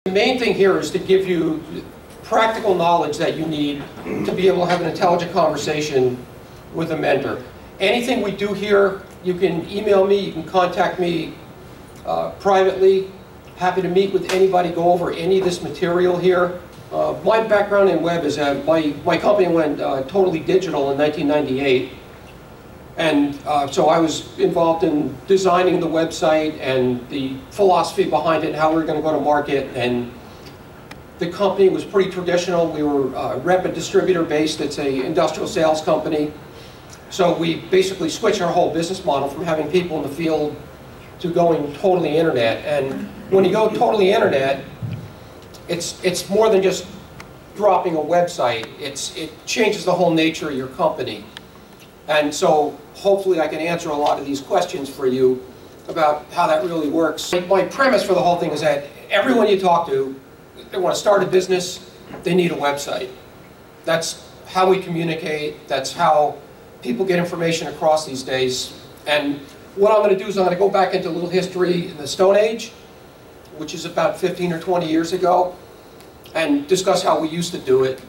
The main thing here is to give you practical knowledge that you need to be able to have an intelligent conversation with a mentor. Anything we do here, you can email me, you can contact me privately. Happy to meet with anybody, go over any of this material here. My background in web is my company went totally digital in 1998. And so I was involved in designing the website and the philosophy behind it, how we were going to go to market. And the company was pretty traditional. We were rep and distributor based. It's an industrial sales company. So we basically switched our whole business model from having people in the field to going totally internet. And when you go totally internet, it's more than just dropping a website. It changes the whole nature of your company. And so hopefully I can answer a lot of these questions for you about how that really works. My premise for the whole thing is that everyone you talk to, they want to start a business, they need a website. That's how we communicate, that's how people get information across these days. And what I'm going to do is I'm going to go back into a little history in the Stone Age, which is about 15 or 20 years ago, and discuss how we used to do it,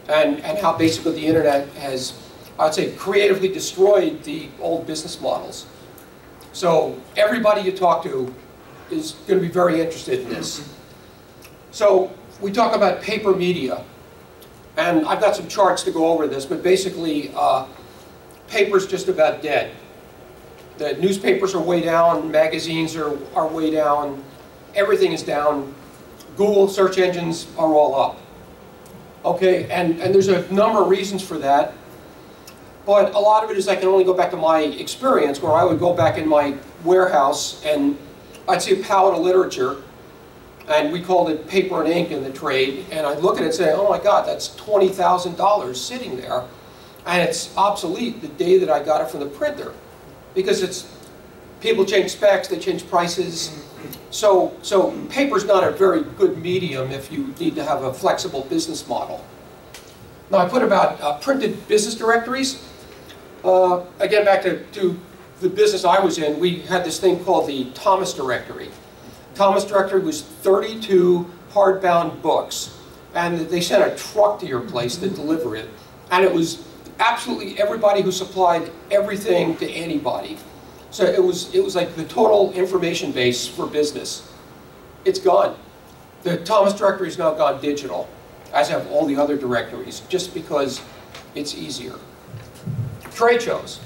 and how basically the internet has, I'd say, creatively destroyed the old business models. So everybody you talk to is going to be very interested in this. So we talk about paper media, and I've got some charts to go over this, but basically paper's just about dead. The newspapers are way down, magazines are way down, everything is down, Google search engines are all up. Okay, and there's a number of reasons for that. But a lot of it is I can only go back to my experience, where I would go back in my warehouse and I'd see a pallet of literature, and we called it paper and ink in the trade, and I'd look at it and say, oh my God, that's $20,000 sitting there, and it's obsolete the day that I got it from the printer, because people change specs, they change prices, so paper's not a very good medium if you need to have a flexible business model. Now I put about printed business directories. Again, back to the business I was in, we had this thing called the Thomas Directory. Thomas Directory was 32 hardbound books, and they sent a truck to your place to deliver it. And it was absolutely everybody who supplied everything to anybody. So it was like the total information base for business. It's gone. The Thomas Directory has now gone digital, as have all the other directories, just because it's easier. Trade shows.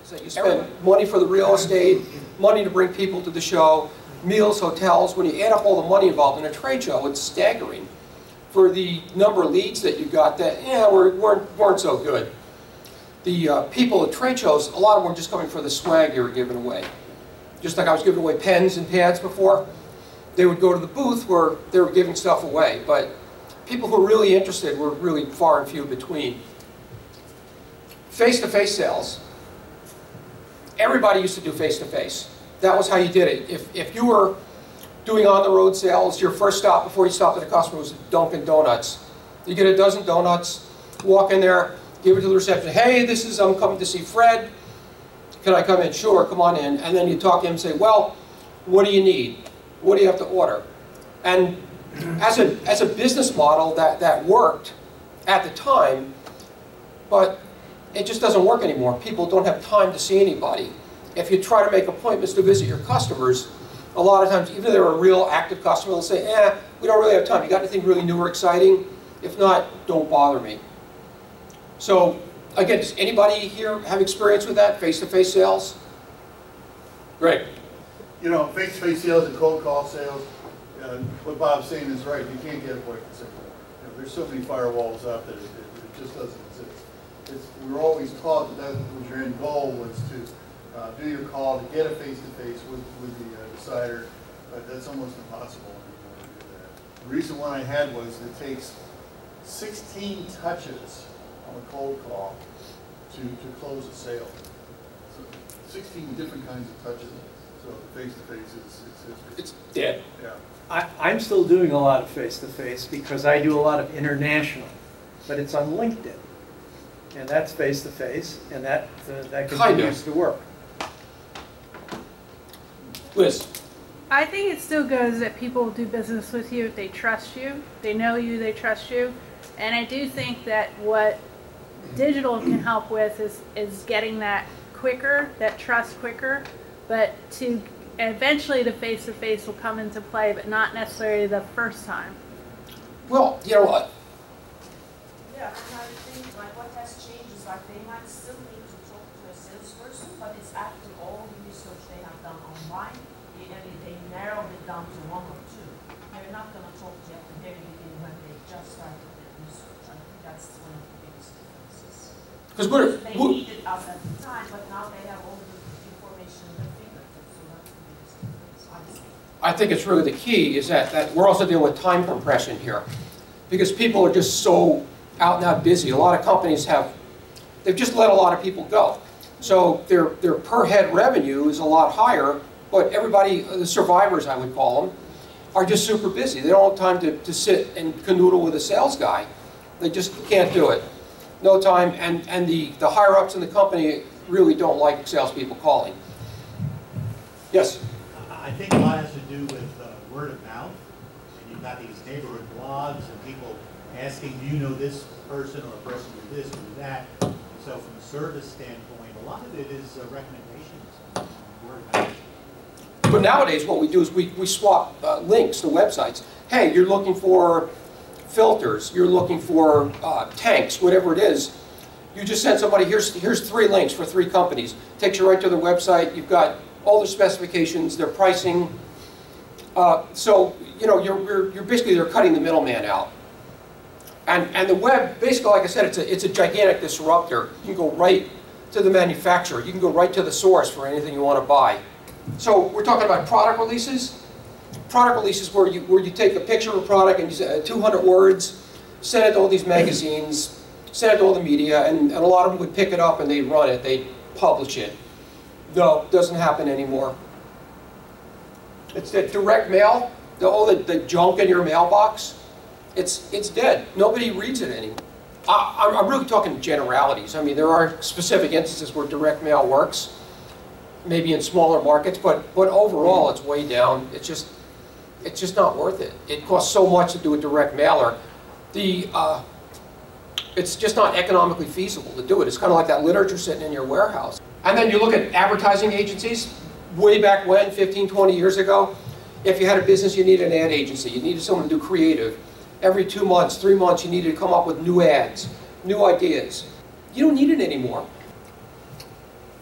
So you spend money for the real estate, money to bring people to the show, meals, hotels. When you add up all the money involved in a trade show, it's staggering. For the number of leads that you got that, weren't so good. The people at trade shows, a lot of them were just coming for the swag you were giving away. Just like I was giving away pens and pads before, they would go to the booth where they were giving stuff away. But people who were really interested were really far and few between. Face-to-face sales. Everybody used to do face-to-face. That was how you did it. If you were doing on-the-road sales, your first stop before you stopped at a customer was Dunkin' Donuts. You get a dozen donuts, walk in there, give it to the receptionist. Hey, I'm coming to see Fred. Can I come in? Sure, come on in. And then you talk to him and say, well, what do you need? What do you have to order? And as a business model, that worked at the time, but it just doesn't work anymore. People don't have time to see anybody. If you try to make appointments to visit your customers, a lot of times, even if they're a real active customer, they'll say, we don't really have time. You got anything really new or exciting? If not, don't bother me. So, again, does anybody here have experience with that, face-to-face sales? Great. You know, face-to-face sales and cold call sales, what Bob's saying is right. You can't get appointments anymore. There's so many firewalls out there, it just doesn't exist. We were always taught that was your end goal, was to do your call, to get a face-to-face with the decider, but that's almost impossible anymore to do that. The recent one I had was it takes 16 touches on a cold call to close a sale. So 16 different kinds of touches. So face-to-face it's dead. Yeah. I'm still doing a lot of face-to-face because I do a lot of international, but it's on LinkedIn. And that's face-to-face, and that continues to work. Liz? I think it still goes that people will do business with you if they trust you, they know you, they trust you. And I do think that what digital can help with is getting that quicker, that trust quicker, but to eventually the face-to-face will come into play, but not necessarily the first time. Well, you know what? Yeah, and I think like what has changed is like they might still need to talk to a salesperson, but it's after all the research they have done online, they narrowed it down to one or two. They're not going to talk to you at the very beginning when they just started their research. I think that's one of the biggest differences. Because They needed us at the time, but now they have all the information at their fingertips, so that's the biggest difference, I see. I think it's really the key is that we're also dealing with time compression here. Because people are just so out and out busy. A lot of companies they've just let a lot of people go. So their per head revenue is a lot higher, but everybody, the survivors I would call them, are just super busy. They don't have time to sit and canoodle with a sales guy. They just can't do it. No time, and the higher ups in the company really don't like salespeople calling. Yes? I think a lot has to do with word of mouth. And you've got these neighborhood blogs and people asking, do you know this person or a person do this or do that? So from a service standpoint, a lot of it is recommendations, word of mouth. But nowadays what we do is we swap links to websites. Hey, you're looking for filters, you're looking for tanks, whatever it is. You just send somebody, here's 3 links for 3 companies. Takes you right to their website. You've got all their specifications, their pricing. So you know you're basically they're cutting the middleman out. And the web, basically, like I said, it's a gigantic disruptor. You can go right to the manufacturer. You can go right to the source for anything you want to buy. So we're talking about product releases. Product releases where you take a picture of a product and you say 200 words, send it to all these magazines, send it to all the media, and a lot of them would pick it up and they'd run it, they'd publish it. No, it doesn't happen anymore. It's that direct mail, all the junk in your mailbox, it's dead. Nobody reads it anymore. I'm really talking generalities. I mean, there are specific instances where direct mail works, maybe in smaller markets, but overall it's way down. It's just not worth it. It costs so much to do a direct mailer. It's just not economically feasible to do it. It's kind of like that literature sitting in your warehouse. And then you look at advertising agencies. Way back when, 15, 20 years ago, if you had a business, you needed an ad agency. You needed someone to do creative. Every 2 months, 3 months, you needed to come up with new ads, new ideas. You don't need it anymore.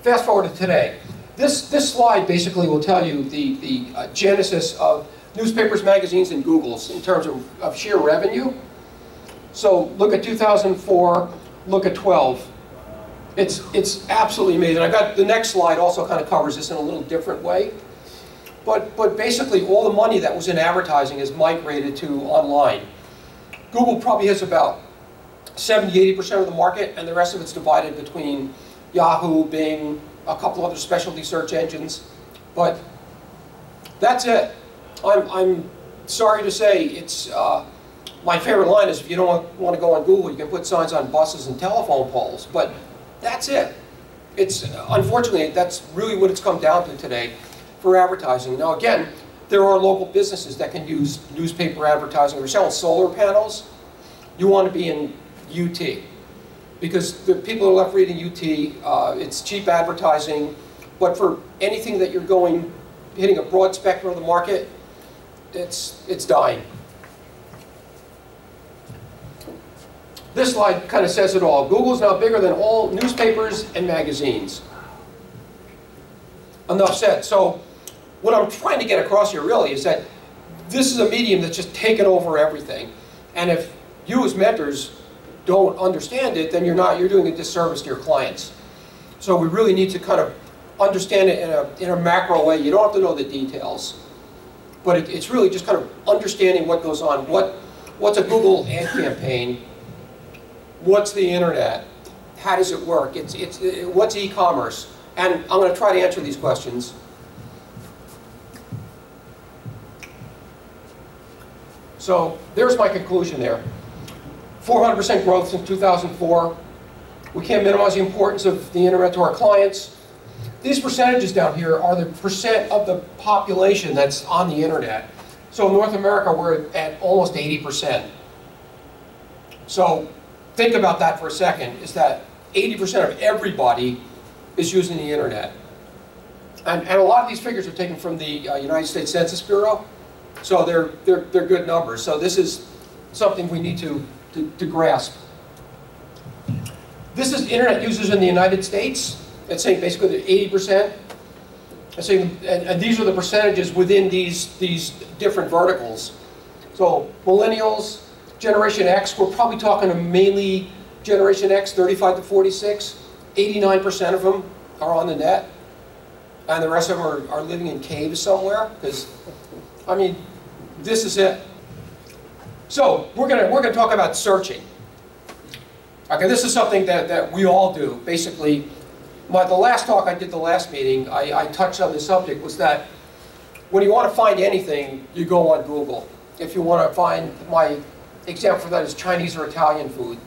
Fast forward to today. This slide basically will tell you the genesis of newspapers, magazines, and Google's in terms of sheer revenue. So look at 2004, look at 12. It's absolutely amazing. I got the next slide also kind of covers this in a little different way. But basically all the money that was in advertising is migrated to online. Google probably has about 70–80% of the market, and the rest of it's divided between Yahoo, Bing, a couple other specialty search engines. But that's it. I'm sorry to say, it's my favorite line is if you don't want to go on Google, you can put signs on buses and telephone poles. But that's it. It's unfortunately, that's really what it's come down to today for advertising. Now again, there are local businesses that can use newspaper advertising. We're selling solar panels. You want to be in UT because the people are left reading UT. It's cheap advertising, but for anything that you're hitting a broad spectrum of the market, it's dying. This slide kind of says it all. Google's now bigger than all newspapers and magazines. Enough said. So what I'm trying to get across here really is that this is a medium that's just taken over everything. And if you as mentors don't understand it, then you're doing a disservice to your clients. So we really need to kind of understand it in a macro way. You don't have to know the details. But it's really just kind of understanding what goes on. What's a Google ad campaign? What's the internet? How does it work? What's e-commerce? And I'm going to try to answer these questions. So there's my conclusion there. 400% growth since 2004. We can't minimize the importance of the internet to our clients. These percentages down here are the percent of the population that's on the internet. So in North America, we're at almost 80%. So think about that for a second, is that 80% of everybody is using the internet. And a lot of these figures are taken from the United States Census Bureau. So they're good numbers. So this is something we need to grasp. This is internet users in the United States. It's saying basically that 80%. It's saying, and these are the percentages within these different verticals. So millennials, Generation X, we're probably talking mainly Generation X, 35 to 46. 89% of them are on the net. And the rest of them are living in caves somewhere. Because, I mean, this is it. So we're gonna talk about searching. Okay, this is something that we all do. Basically, the last talk I did the last meeting, I touched on the subject, was that when you want to find anything, you go on Google. If you want to find, my example for that is Chinese or Italian food.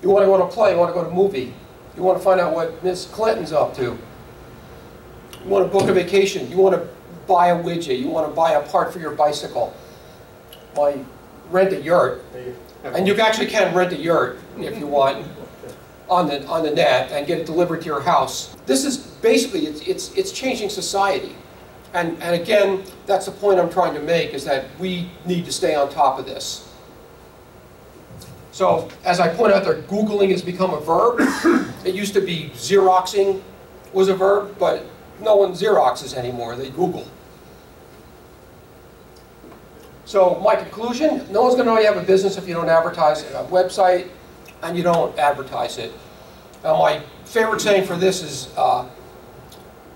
You want to go to a play, you want to go to a movie. You want to find out what Miss Clinton's up to. You want to book a vacation. You want to buy a widget. You want to buy a part for your bicycle. Rent a yurt. And you actually can rent a yurt if you want on the net and get it delivered to your house. This is basically, it's changing society. And again, that's the point I'm trying to make, is that we need to stay on top of this. So as I point out there, Googling has become a verb. It used to be Xeroxing was a verb, but no one Xeroxes anymore, they Google. So my conclusion, no one's going to know you have a business if you don't advertise a website and you don't advertise it. Now my favorite saying for this is,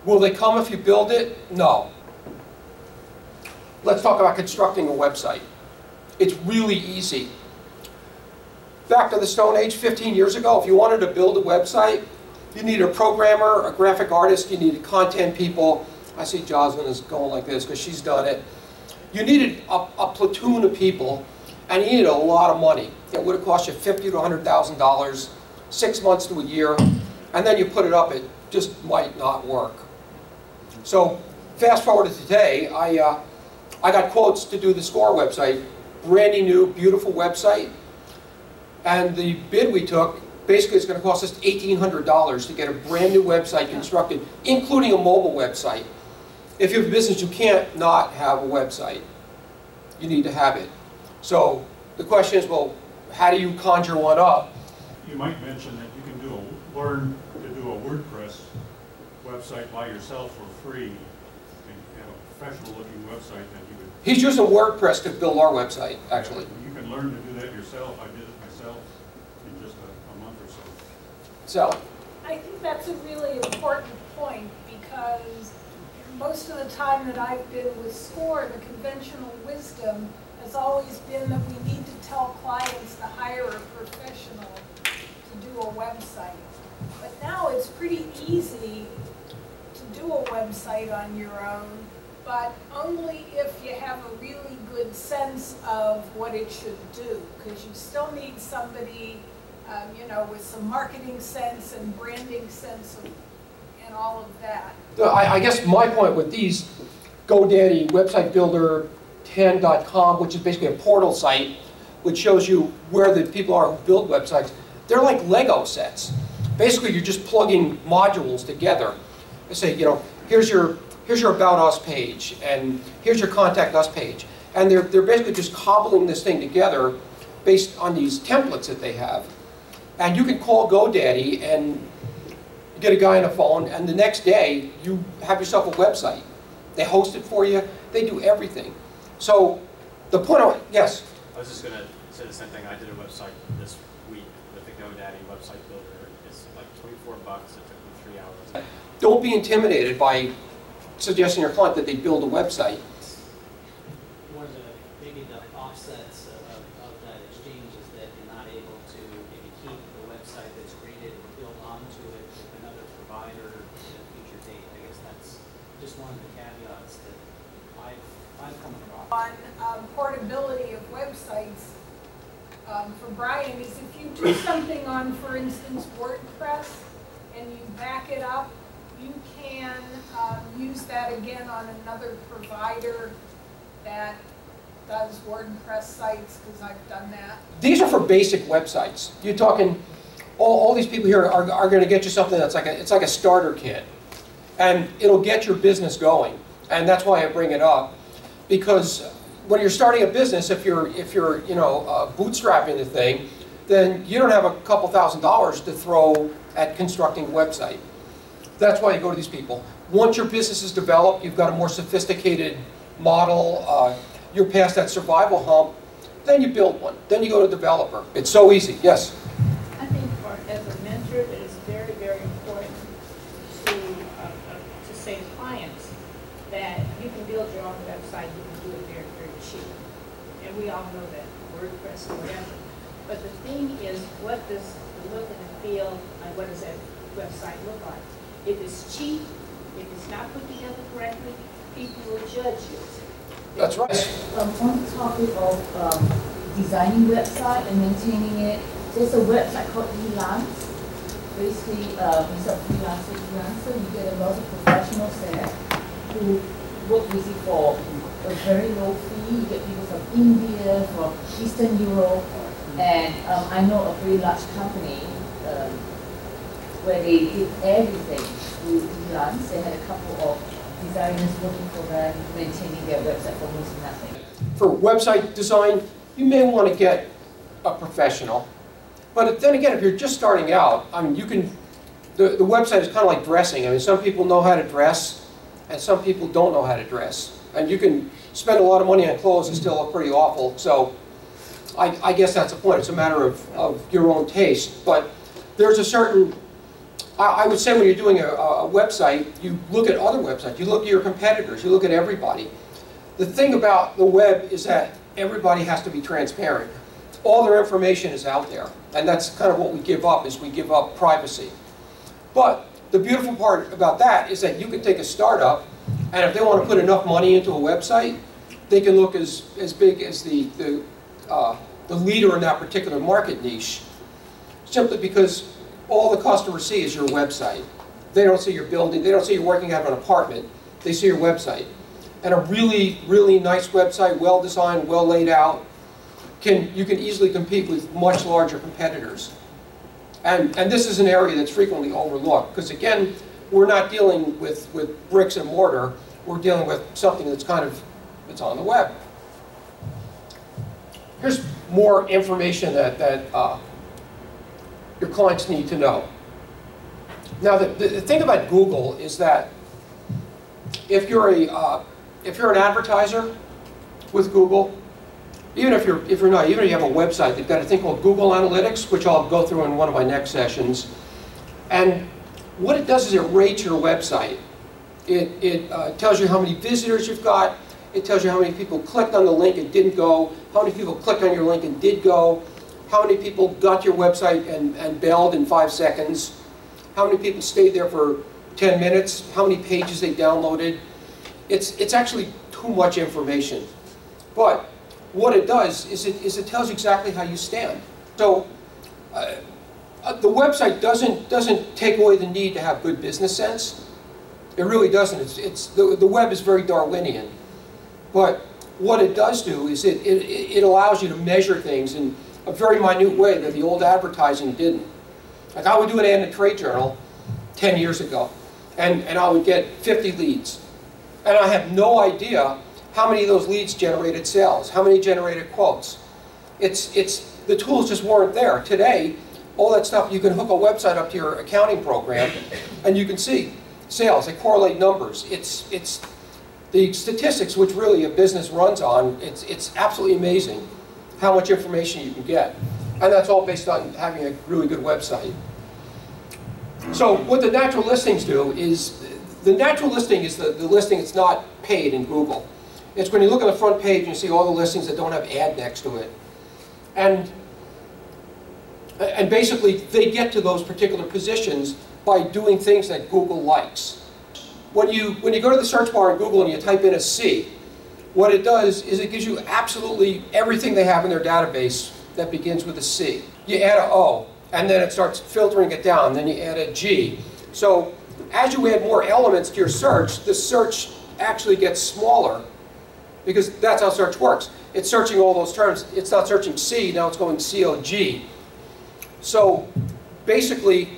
will they come if you build it? No. Let's talk about constructing a website. It's really easy. Back to the Stone Age, 15 years ago, if you wanted to build a website, you need a programmer, a graphic artist, you needed content people. I see Jocelyn is going like this because she's done it. You needed a platoon of people, and you needed a lot of money. It would have cost you $50,000 to $100,000, 6 months to a year, and then you put it up, it just might not work. So fast forward to today, I got quotes to do the SCORE website, brand new, beautiful website, and the bid we took, basically it's going to cost us $1,800 to get a brand new website constructed, including a mobile website. If you have a business, you can't not have a website. You need to have it. So the question is, well, how do you conjure one up? You might mention that you can learn to do a WordPress website by yourself for free, and have a professional-looking website that you would. He's using WordPress to build our website, actually. You can learn to do that yourself. I did it myself in just a month or so. So. I think that's a really important point, because most of the time that I've been with SCORE, the conventional wisdom has always been that we need to tell clients to hire a professional to do a website. But now it's pretty easy to do a website on your own, but only if you have a really good sense of what it should do, because you still need somebody you know, with some marketing sense and branding sense and all of that. I guess my point with these, GoDaddy, Website Builder 10.com, which is basically a portal site, which shows you where the people are who build websites, they're like Lego sets. Basically, you're just plugging modules together. They say, you know, here's your About Us page, and here's your Contact Us page. And they're basically just cobbling this thing together based on these templates that they have. And you can call GoDaddy and get a guy on a phone, and the next day you have yourself a website. They host it for you. They do everything. So the point, yes? I was just going to say the same thing. I did a website this week with the GoDaddy website builder. It's like $24. It took me 3 hours. Don't be intimidated by suggesting your client that they build a website. One of maybe the offsets of that exchange is that you're not able to maybe keep the website that's created and build onto it with another provider at a future date. I guess that's just one of the caveats that I've come across. On portability of websites, for Brian, is if you do something on, for instance, WordPress, and you back it up you can use that again on another provider that does WordPress sites, because I've done that. These are for basic websites. You're talking, all these people here are going to get you something that's it's like a starter kit. And it'll get your business going. And that's why I bring it up. Because when you're starting a business, if you're bootstrapping the thing, then you don't have a couple $1,000s to throw at constructing a website. That's why you go to these people. Once your business is developed, you've got a more sophisticated model, you're past that survival hump, then you build one. Then you go to developer. It's so easy. Yes? I think as a mentor, it is very, very important to say to clients that you can build your own website, you can do it very, very cheap. And we all know that, WordPress or whatever. But the thing is, what does the look and the feel, and what does that website look like? If it's cheap, if it's not put together correctly, people will judge you. That's right. On the topic of designing website and maintaining it, there's a website called Elance. Basically, instead of freelancer, you get a lot of professionals there who work with you for a very low fee. You get people from India, from Eastern Europe, and I know a very large company where they did everything through Elance. They had a couple of designers working for them, maintaining their website for almost nothing. For website design, you may want to get a professional. But then again, if you're just starting out, I mean, you can, the website is kind of like dressing. I mean, some people know how to dress, and some people don't know how to dress. And you can spend a lot of money on clothes and still look pretty awful. So I guess that's the point. It's a matter of your own taste. But there's a certain, I would say when you're doing a website, you look at other websites, you look at your competitors, you look at everybody. The thing about the web is that everybody has to be transparent. All their information is out there, and that's kind of what we give up, is we give up privacy. But the beautiful part about that is that you can take a startup, and if they want to put enough money into a website, they can look as big as the leader in that particular market niche, simply because all the customers see is your website. They don't see your building, they don't see you working out of an apartment, they see your website. And a really, really nice website, well designed, well laid out, you can easily compete with much larger competitors. And this is an area that's frequently overlooked, because again, we're not dealing with bricks and mortar, we're dealing with something that's it's on the web. Here's more information that your clients need to know. Now, the thing about Google is that if you're an advertiser with Google, even if you're not, even if you have a website, they've got a thing called Google Analytics, which I'll go through in one of my next sessions. And what it does is it rates your website. It tells you how many visitors you've got. It tells you how many people clicked on the link and didn't go, how many people clicked on your link and did go, how many people got your website and bailed in 5 seconds, how many people stayed there for 10 minutes, how many pages they downloaded. It's actually too much information. But what it does is it tells you exactly how you stand. So the website doesn't take away the need to have good business sense. It really doesn't. The web is very Darwinian. But what it does do is it allows you to measure things in a very minute way that the old advertising didn't. Like I would do an ad in a trade journal 10 years ago, and I would get 50 leads. And I had no idea how many of those leads generated sales, how many generated quotes. The tools just weren't there. Today, all that stuff, you can hook a website up to your accounting program, and you can see sales, they correlate numbers. It's the statistics which really a business runs on, it's absolutely amazing how much information you can get. And that's all based on having a really good website. So what the natural listings do is, the natural listing is the listing that's not paid in Google. It's when you look at the front page and you see all the listings that don't have ad next to it. And basically they get to those particular positions by doing things that Google likes. When you go to the search bar in Google and you type in a C, what it does is it gives you absolutely everything they have in their database that begins with a C. You add an O, and then it starts filtering it down. Then you add a G. So as you add more elements to your search, the search actually gets smaller, because that's how search works. It's searching all those terms. It's not searching C, now it's going COG. So basically,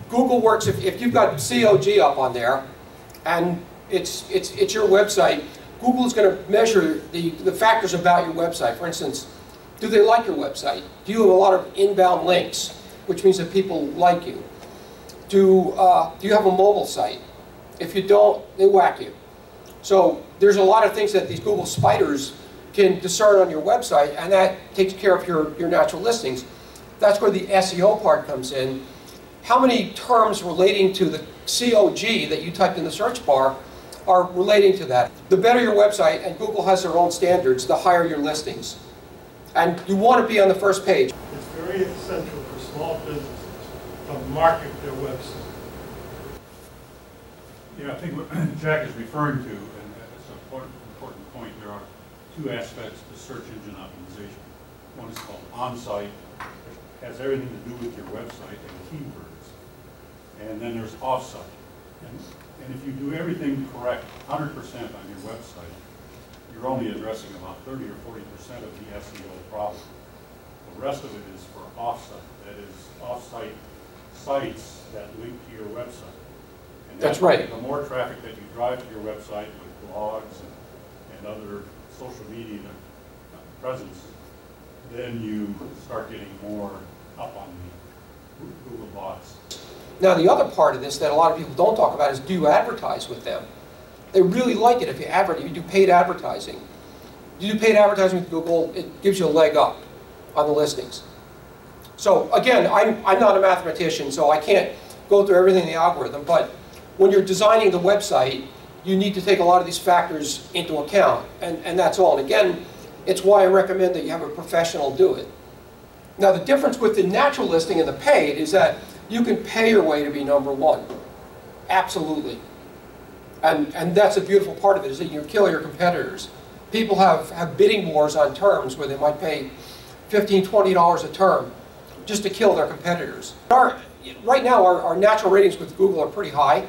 Google works, if you've got COG up on there, and it's your website, Google's going to measure the factors about your website. For instance, do they like your website? Do you have a lot of inbound links, which means that people like you? Do you have a mobile site? If you don't, they whack you. So there's a lot of things that these Google spiders can discern on your website, and that takes care of your natural listings. That's where the SEO part comes in. How many terms relating to the COG that you typed in the search bar are relating to that? The better your website, and Google has their own standards, the higher your listings. And you want to be on the first page. It's very essential for small businesses to market their website. Yeah, I think what Jack is referring to, and it's an important point, there are two aspects to search engine optimization. One is called on-site, which has everything to do with your website and keywords. And then there's off-site. And if you do everything correct, 100% on your website, you're only addressing about 30 or 40% of the SEO problem. The rest of it is for off-site. That is, off-site sites that link to your website. And that's right. The more traffic that you drive to your website with blogs and other social media presence, then you start getting more up on the Google bots. Now the other part of this that a lot of people don't talk about is, do you advertise with them? They really like it if you do paid advertising. You do paid advertising with Google, it gives you a leg up on the listings. So again, I'm not a mathematician, so I can't go through everything in the algorithm, but when you're designing the website, you need to take a lot of these factors into account, and that's all. And again, it's why I recommend that you have a professional do it. Now the difference with the natural listing and the paid is that you can pay your way to be –1. Absolutely. And that's a beautiful part of it, is that you kill your competitors. People have bidding wars on terms where they might pay $15, $20 a term just to kill their competitors. Right now, our natural ratings with Google are pretty high,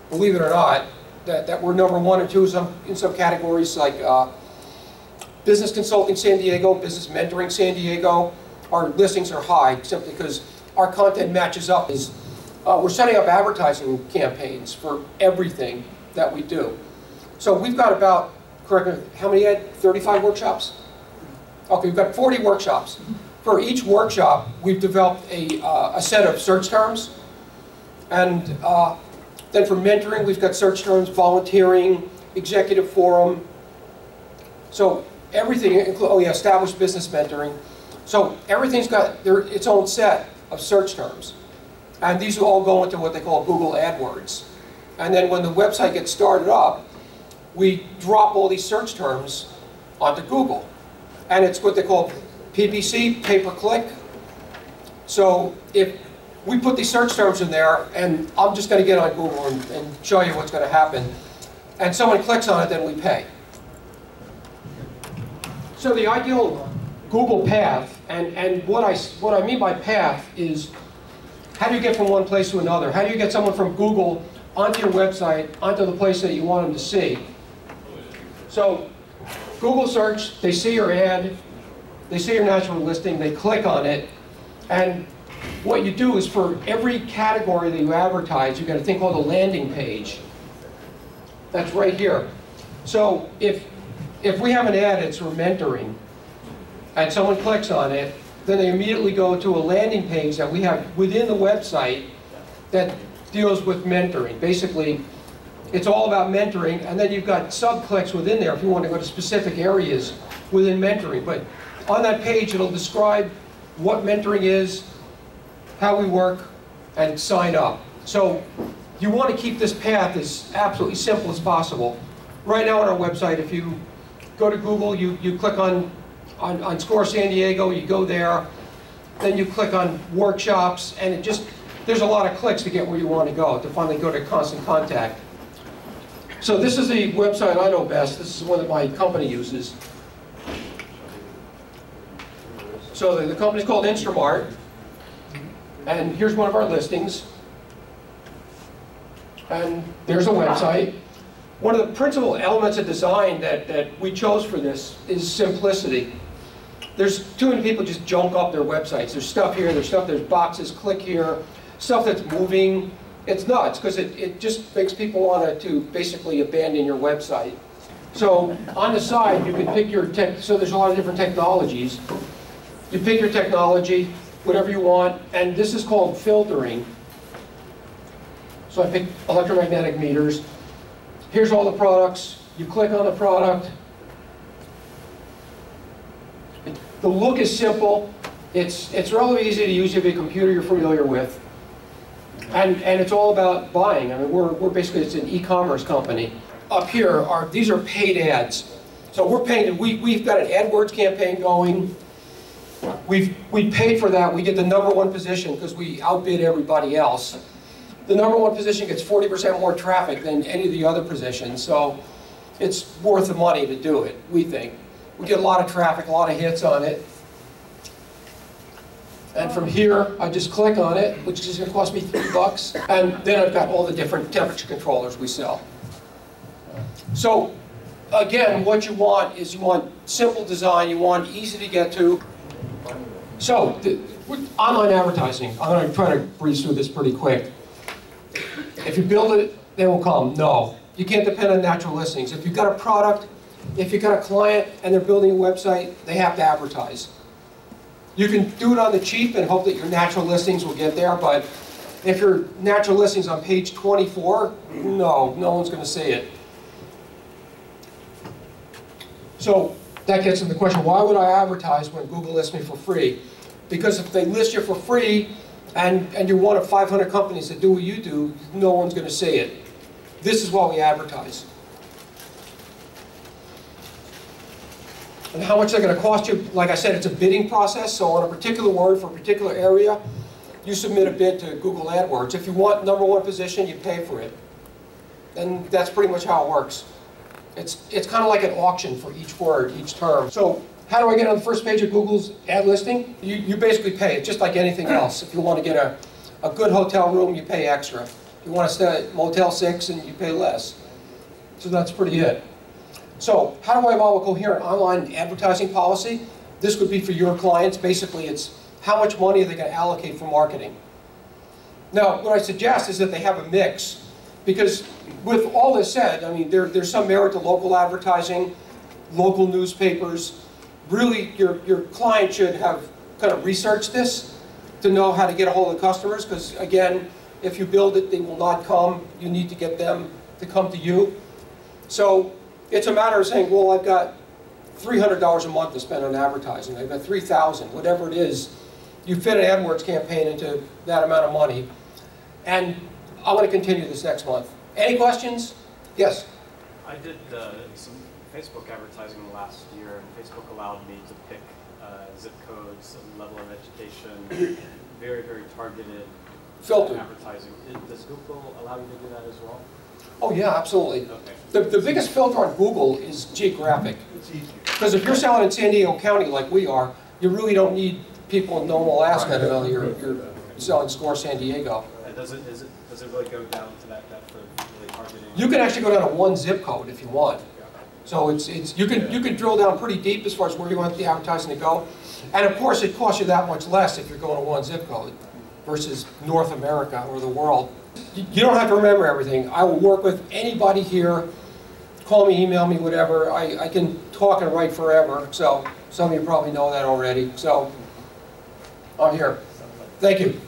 believe it or not, that we're #1 or 2 in some categories like Business Consulting San Diego, Business Mentoring San Diego. Our listings are high simply because our content matches up. We're setting up advertising campaigns for everything that we do. So we've got about, correct me, how many, Ed? 35 workshops? Okay, we've got 40 workshops. For each workshop, we've developed a set of search terms. And then for mentoring, we've got search terms, volunteering, executive forum. So everything, established business mentoring. So everything's got its own set of search terms. And these will all go into what they call Google AdWords. And then when the website gets started up, we drop all these search terms onto Google. And it's what they call PPC, pay-per-click. So if we put these search terms in there, and I'm just going to get on Google and show you what's going to happen, and someone clicks on it, then we pay. So the ideal Google path, and what I mean by path is, how do you get from one place to another? How do you get someone from Google onto your website, onto the place that you want them to see? So Google search, they see your ad, they see your natural listing, they click on it, and what you do is for every category that you advertise, you've got a thing called a landing page. That's right here. So if we have an ad that's for mentoring, and someone clicks on it, then they immediately go to a landing page that we have within the website that deals with mentoring. Basically, it's all about mentoring, and then you've got sub-clicks within there if you want to go to specific areas within mentoring. But on that page, it'll describe what mentoring is, how we work, and sign up. So you want to keep this path as absolutely simple as possible. Right now on our website, if you go to Google, you click on SCORE San Diego, you go there, then you click on workshops, and there's a lot of clicks to get where you want to go, to finally go to Constant Contact. So this is the website I know best. This is one that my company uses. So the company's called Instrumart, and here's one of our listings. And there's a website. One of the principal elements of design that we chose for this is simplicity. There's too many people just junk up their websites. There's stuff here, there's boxes, click here, stuff that's moving. It's nuts, because it just makes people want to basically abandon your website. So on the side, you can pick your so there's a lot of different technologies. You pick your technology, whatever you want, and this is called filtering. So I picked electromagnetic meters. Here's all the products. You click on the product. The look is simple. It's relatively easy to use if you have a computer you're familiar with. And it's all about buying. I mean, we're basically, it's an e-commerce company. Up here, these are paid ads. So we're paying, we've got an AdWords campaign going. We paid for that. We get the #1 position because we outbid everybody else. The #1 position gets 40% more traffic than any of the other positions. So it's worth the money to do it, we think. We get a lot of traffic, a lot of hits on it. And from here, I just click on it, which is going to cost me $3. And then I've got all the different temperature controllers we sell. So again, what you want is you want simple design, you want easy to get to. So online advertising, I'm going to try to breeze through this pretty quick. If you build it, they will come. No, you can't depend on natural listings. If you've got a product, if you've got a client and they're building a website, they have to advertise. You can do it on the cheap and hope that your natural listings will get there, but if your natural listing's on page 24, no one's going to see it. So that gets into the question, why would I advertise when Google lists me for free? Because if they list you for free and you're one of 500 companies that do what you do, no one's going to see it. This is why we advertise. And how much they're going to cost you, like I said, it's a bidding process. So on a particular word for a particular area, you submit a bid to Google AdWords. If you want #1 position, you pay for it. And that's pretty much how it works. It's kind of like an auction for each word, each term. So how do I get on the first page of Google's ad listing? You basically pay. It's just like anything else. If you want to get a good hotel room, you pay extra. If you want to stay at Motel 6, and you pay less. So that's pretty it. So how do I evolve a coherent online advertising policy? This would be for your clients. Basically, it's how much money are they going to allocate for marketing. Now, what I suggest is that they have a mix. Because with all this said, I mean, there's some merit to local advertising, local newspapers. Really, your client should have kind of researched this to know how to get a hold of customers. Because again, if you build it, they will not come. You need to get them to come to you. So it's a matter of saying, well, I've got $300 a month to spend on advertising. I've got $3,000, whatever it is. You fit an AdWords campaign into that amount of money. And I'm going to continue this next month. Any questions? Yes? I did some Facebook advertising last year, and Facebook allowed me to pick zip codes, level of education, very, very targeted advertising. Does Google allow you to do that as well? Oh yeah, absolutely. Okay. The biggest filter on Google is geographic. It's easier. Because if you're selling in San Diego County like we are, you really don't need people in Nome, Alaska to know that you're selling Score San Diego. Does it really go down to that depth of really targeting? You can actually go down to one zip code if you want. So you can drill down pretty deep as far as where you want the advertising to go. And of course, it costs you that much less if you're going to one zip code versus North America or the world. You don't have to remember everything. I will work with anybody here. Call me, email me, whatever. I can talk and write forever. So some of you probably know that already. So I'm here. Thank you.